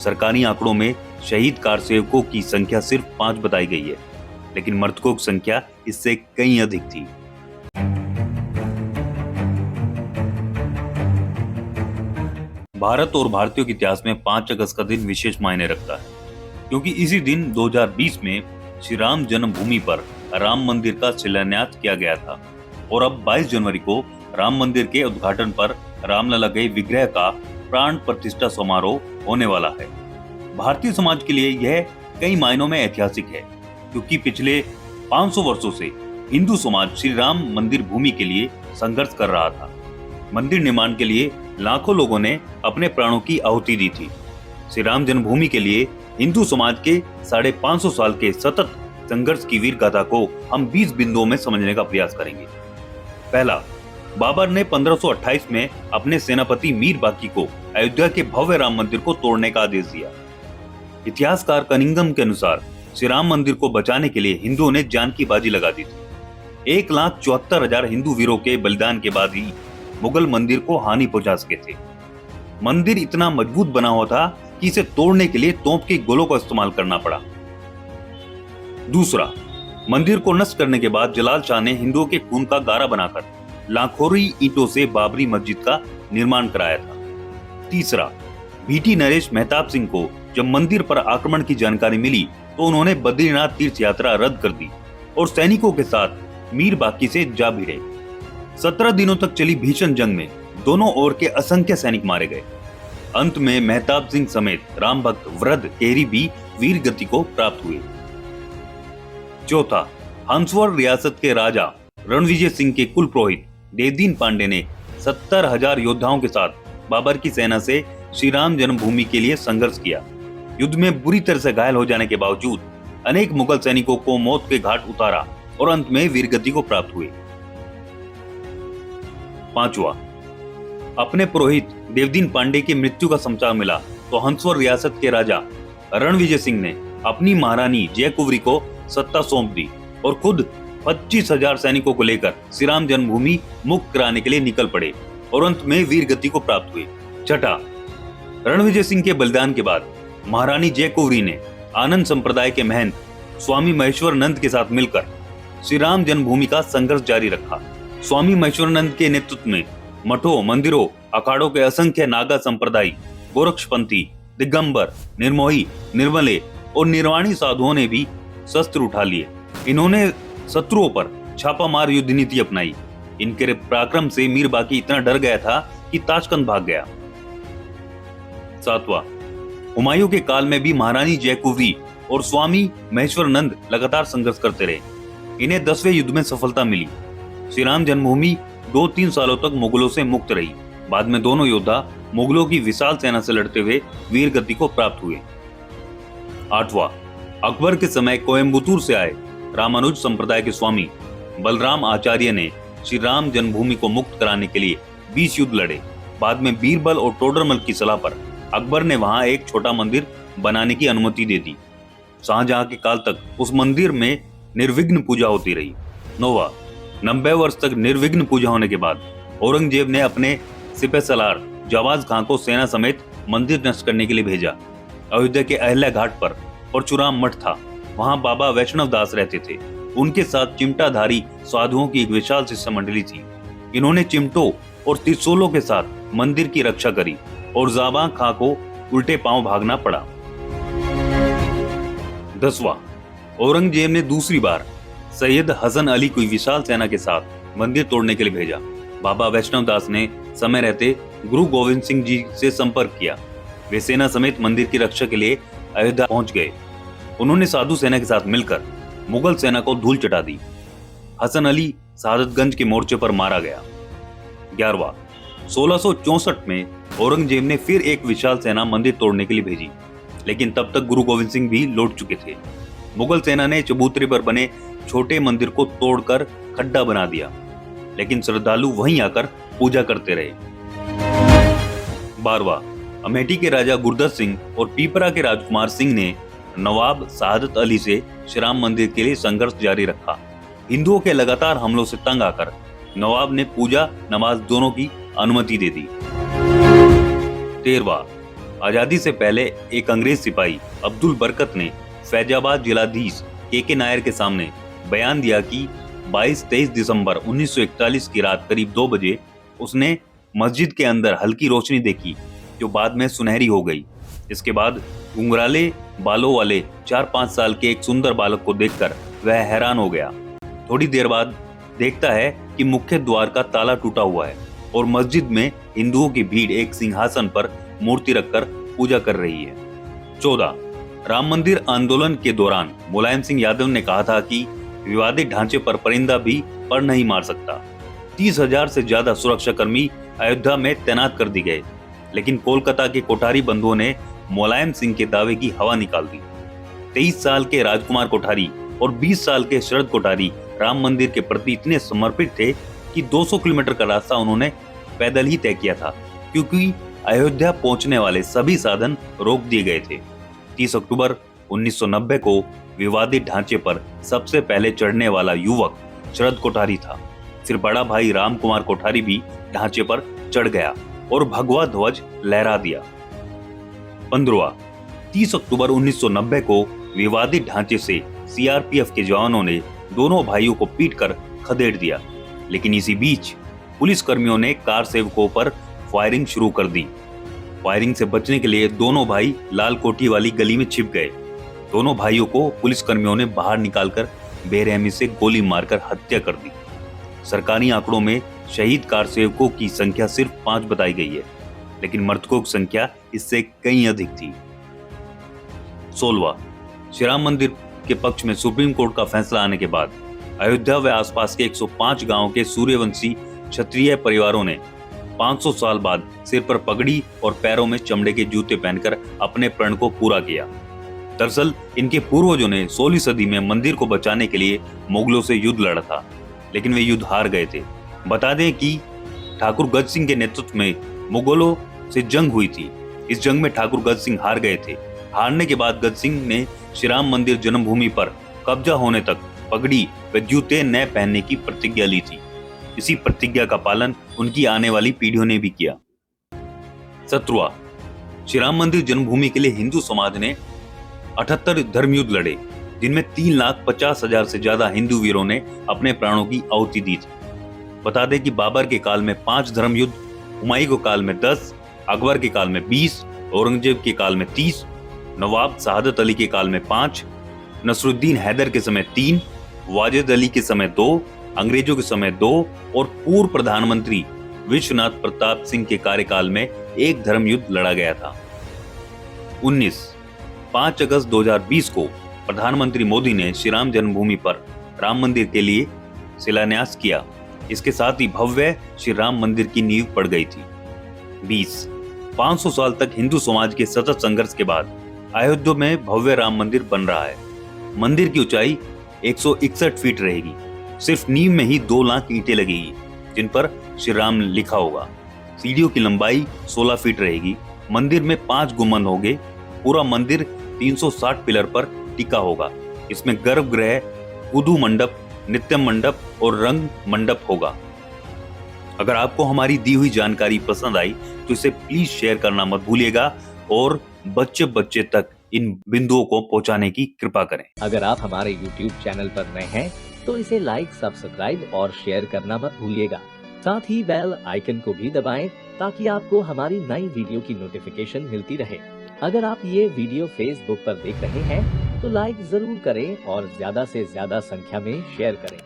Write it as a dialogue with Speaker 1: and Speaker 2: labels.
Speaker 1: सरकारी आंकड़ों में शहीद कार सेवकों की संख्या सिर्फ 5 बताई गई है, लेकिन मृतकों की संख्या इससे कहीं अधिक थी। भारत और भारतीयों के इतिहास में 5 अगस्त का दिन विशेष मायने रखता है, क्योंकि इसी दिन 2020 में श्री राम जन्मभूमि पर राम मंदिर का शिलान्यास किया गया था और अब 22 जनवरी को राम मंदिर के उद्घाटन पर रामलला के विग्रह का प्राण प्रतिष्ठा समारोह होने वाला है। भारतीय समाज के लिए यह कई मायनों में ऐतिहासिक है, क्योंकि पिछले 500 वर्षों से हिंदू समाज श्री राम मंदिर भूमि के लिए संघर्ष कर रहा था। मंदिर निर्माण के लिए लाखों लोगों ने अपने प्राणों की आहुति दी थी। श्री राम जन्मभूमि के लिए हिंदू समाज के 550 साल के सतत संघर्ष की वीर गाथा को हम 20 बिंदुओं में समझने का प्रयास करेंगे। पहला, बाबर ने 1528 में अपने सेनापति मीर बाकी को अयोध्या के भव्य राम मंदिर को तोड़ने का आदेश दिया। इतिहासकार कनिंघम के अनुसार श्री राम मंदिर को बचाने के लिए हिंदुओं ने जान की बाजी लगा दी थी। 1,74,000 हिंदू वीरों के बलिदान के बाद ही मुगल मंदिर को हानि पहुंचा सके थे। मंदिर इतना मजबूत बना हुआ था कि इसे तोड़ने के लिए तोप के गोलों का इस्तेमाल करना पड़ा। दूसरा, मंदिर को नष्ट करने के बाद जलाल शाह ने हिंदुओं के खून का गारा बनाकर लाखोरी ईंटों से बाबरी मस्जिद का निर्माण कराया था। तीसरा, बीटी नरेश मेहताब सिंह को जब मंदिर पर आक्रमण की जानकारी मिली तो उन्होंने बद्रीनाथ तीर्थ यात्रा रद्द कर दी और सैनिकों के साथ मीर बाकी से जा भिड़े। 17 दिनों तक चली भीषण जंग में दोनों ओर के असंख्य सैनिक मारे गए। अंत में मेहताब सिंह समेत राम भक्त वृद्ध केहरी भी वीर गति को प्राप्त हुए। चौथा, हंसवर रियासत के राजा रणविजय सिंह के कुल पुरोहित देवदीन पांडे ने 70,000 योद्धाओं के साथ बाबर की सेना से श्री राम जन्मभूमि के लिए संघर्ष किया। युद्ध में बुरी तरह से घायल हो जाने के बावजूद अनेक मुगल सैनिकों को मौत के घाट उतारा और अंत में वीरगति को प्राप्त हुए। पांचवा, अपने पुरोहित देवदीन पांडे की मृत्यु का समाचार मिला तो हंसवर रियासत के राजा रणविजय सिंह ने अपनी महारानी जयकुवरी को सत्ता सौंप दी और खुद 25,000 सैनिकों को लेकर श्री राम जन्मभूमि मुक्त कराने के लिए निकल पड़े और अंत में वीर गति को प्राप्त हुए। छठा, रणविजय सिंह के बलिदान के बाद महारानी जयकुवरी ने आनंद संप्रदाय के महंत स्वामी महेश्वरानंद के साथ मिलकर श्री राम जन्मभूमि का संघर्ष जारी रखा। स्वामी महेश्वरानंद के नेतृत्व में मठों, मंदिरों, अखाड़ों के असंख्य नागा संप्रदाय, गोरक्षपंथी, दिगंबर, निर्मोही, निर्मले और निर्वाणी साधुओं ने भी शस्त्र उठा लिए। इन्होंने शत्रुओं पर छापामार युद्ध नीति अपनाई। इनके पराक्रम से मीर बाकी इतना डर गया था कि ताशकंद भाग गया। सातवां, हुमायूं के काल में भी महारानी जयकुवरी और स्वामी महेश्वरानंद लगातार संघर्ष करते रहे। इन्हें 10वें युद्ध में सफलता मिली। श्री राम जन्मभूमि 2-3 सालों तक मुगलों से मुक्त रही। बाद में दोनों योद्धा मुगलों की विशाल सेना से लड़ते हुए वीर गति को प्राप्त हुए। आठवां, अकबर के समय कोयम्बतूर से आए रामानुज संप्रदाय के स्वामी बलराम आचार्य ने श्री राम जन्मभूमि को मुक्त कराने के लिए 20 युद्ध लड़े। बाद में बीरबल और टोडरमल की सलाह पर अकबर ने वहां एक छोटा मंदिर बनाने की अनुमति दे दी। शाहजहां के काल तक उस मंदिर में निर्विघ्न पूजा होती रही। 9वां, 90 वर्ष तक निर्विघ्न पूजा होने के बाद औरंगजेब ने अपने सिपहसालार जवाज खां को सेना समेत मंदिर नष्ट करने के लिए भेजा। अयोध्या के अहिल्या घाट पर परशुराम मठ था। वहां बाबा वैष्णव दास रहते थे। उनके साथ चिमटाधारी साधुओं की एक विशाल शिष्य मंडली थी। इन्होंने चिमटों और त्रिशूलों के साथ मंदिर की रक्षा करी और जाबां खां को उल्टे पांव भागना पड़ा। 10वां, औरंगजेब ने दूसरी बार सैयद हसन अली की विशाल सेना के साथ मंदिर तोड़ने के लिए भेजा। बाबा वैष्णव दास ने समय रहते गुरु गोविंद सिंह जी से संपर्क किया। वे सेना समेत मंदिर की रक्षा के लिए अयोध्या पहुंच गए। उन्होंने साधु सेना के साथ मिलकर मुगल सेना को धूल चटा दी। हसन अली शहादतगंज के मोर्चे पर मारा गया। 11वां, 1664 में औरंगजेब ने फिर एक विशाल सेना मंदिर तोड़ने के लिए भेजी, लेकिन तब तक गुरु गोविंद सिंह भी लौट चुके थे। मुगल सेना ने चबूतरे पर बने छोटे मंदिर को तोड़कर खड्डा बना दिया, लेकिन श्रद्धालु वहीं आकर पूजा करते रहे। 12वां, अमेठी के राजा गुरदत्त सिंह और पीपरा के राजकुमार सिंह ने नवाब शहादत अली से श्री राम मंदिर के लिए संघर्ष जारी रखा। हिंदुओं के लगातार हमलों से तंग आकर नवाब ने पूजा नमाज दोनों की अनुमति दे दी। 13वां, आजादी से पहले एक अंग्रेज सिपाही अब्दुल बरकत ने फैजाबाद जिलाधीश के नायर के सामने बयान दिया कि 22-23 दिसंबर 1941 की रात करीब 2 बजे उसने मस्जिद के अंदर हल्की रोशनी देखी जो बाद में सुनहरी हो गई। इसके बाद घुंघराले बालों वाले 4-5 साल के एक सुंदर बालक को देखकर वह हैरान हो गया। थोड़ी देर बाद देखता है कि मुख्य द्वार का ताला टूटा हुआ है और मस्जिद में हिंदुओं की भीड़ एक सिंहासन पर मूर्ति रखकर पूजा कर रही है। 14 राम मंदिर आंदोलन के दौरान मुलायम सिंह यादव ने कहा था कि विवादित ढांचे पर परिंदा भी पर नहीं मार सकता। 30,000 से ज्यादा सुरक्षाकर्मी अयोध्या में तैनात कर दिए गए, लेकिन कोलकाता के कोठारी बंधुओं ने मुलायम सिंह के दावे की हवा निकाल दी। 23 साल के राजकुमार कोठारी और 20 साल के शरद कोठारी राम मंदिर के प्रति इतने समर्पित थे कि 200 किलोमीटर का रास्ता उन्होंने पैदल ही तय किया था, क्योंकि अयोध्या पहुंचने वाले सभी साधन रोक दिए गए थे। 30 अक्टूबर 1990 को विवादित ढांचे पर सबसे पहले चढ़ने वाला युवक शरद कोठारी था। फिर बड़ा भाई राम कुमार कोठारी भी ढांचे पर चढ़ गया और भगवा ध्वज लहरा दिया। 15 30 अक्टूबर 1990 को विवादित ढांचे से सीआरपीएफ के जवानों ने दोनों भाइयों को पीटकर खदेड़ दिया, लेकिन इसी बीच पुलिस कर्मियों ने कार सेवकों पर फायरिंग शुरू कर दी। फायरिंग से बचने के लिए दोनों भाई लाल कोठी वाली गली में छिप गए। दोनों भाइयों को पुलिस कर्मियों ने बाहर निकालकर बेरहमी से गोली मारकर हत्या कर दी। सरकारी आंकड़ों में शहीद कार सेवकों की संख्या सिर्फ 5 बताई गई है, लेकिन मृतकों की संख्या इससे कहीं अधिक थी। 16 श्री राम मंदिर के पक्ष में सुप्रीम कोर्ट का फैसला आने के बाद अयोध्या व आसपास के 105 गांवों के सूर्यवंशी क्षत्रिय परिवारों ने 500 साल बाद सिर पर पगड़ी और पैरों में चमड़े के जूते पहनकर अपने प्रण को पूरा किया। दरअसल इनके पूर्वजों ने 16वीं सदी में मंदिर को बचाने के लिए मुगलों से युद्ध लड़ा था, लेकिन वे युद्ध हार गए थे। बता दें कि ठाकुर गज सिंह के नेतृत्व में मुगलों से जंग हुई थी। इस जंग में ठाकुर गज सिंह हार गए थे। हारने के बाद गज सिंह ने श्री राम मंदिर जन्मभूमि पर कब्जा होने तक पगड़ी व जूते न पहनने की प्रतिज्ञा ली थी। इसी प्रतिज्ञा का पालन उनकी आने वाली पीढ़ियों ने भी किया। 17 श्री राम मंदिर जन्मभूमि के लिए हिंदू समाज ने 78 धर्मयुद्ध लड़े, जिनमें 3,50,000 से ज्यादा हिंदू वीरों ने अपने प्राणों की आहुति दी थी। बता दें कि बाबर के काल में 5 धर्मयुद्ध, हुमायूं के काल में 10, अकबर के काल में 20, औरंगजेब के काल में 30, नवाब शहादत अली के काल में 5, नसरुद्दीन हैदर के समय 3, वाजिद अली के समय 2, अंग्रेजों के समय 2 और पूर्व प्रधानमंत्री विश्वनाथ प्रताप सिंह के कार्यकाल में 1 धर्मयुद्ध लड़ा गया था। 19 5 अगस्त 2020 को प्रधानमंत्री मोदी ने श्री राम जन्मभूमि पर राम मंदिर के लिए शिलान्यास किया। इसके साथ ही भव्य श्री राम मंदिर की नींव पड़ गई थी। 20 500 साल तक हिंदू समाज के सतत संघर्ष के बाद अयोध्या में भव्य राम मंदिर बन रहा है। मंदिर की ऊंचाई 161 फीट रहेगी। सिर्फ नींव में ही 2 लाख ईंटें लगेगी, जिन पर श्री राम लिखा होगा। सीढ़ियों की लंबाई 16 फीट रहेगी। मंदिर में 5 गुंबद होंगे। पूरा मंदिर 360 पिलर पर टिका होगा। इसमें गर्भगृह, कुदू मंडप, नित्य मंडप और रंग मंडप होगा। अगर आपको हमारी दी हुई जानकारी पसंद आई तो इसे प्लीज शेयर करना मत भूलिएगा और बच्चे तक इन बिंदुओं को पहुंचाने की कृपा करें।
Speaker 2: अगर आप हमारे YouTube चैनल पर नए हैं तो इसे लाइक, सब्सक्राइब और शेयर करना मत भूलिएगा। साथ ही बेल आइकन को भी दबाएं ताकि आपको हमारी नई वीडियो की नोटिफिकेशन मिलती रहे। अगर आप ये वीडियो Facebook पर देख रहे हैं तो लाइक जरूर करें और ज्यादा से ज्यादा संख्या में शेयर करें।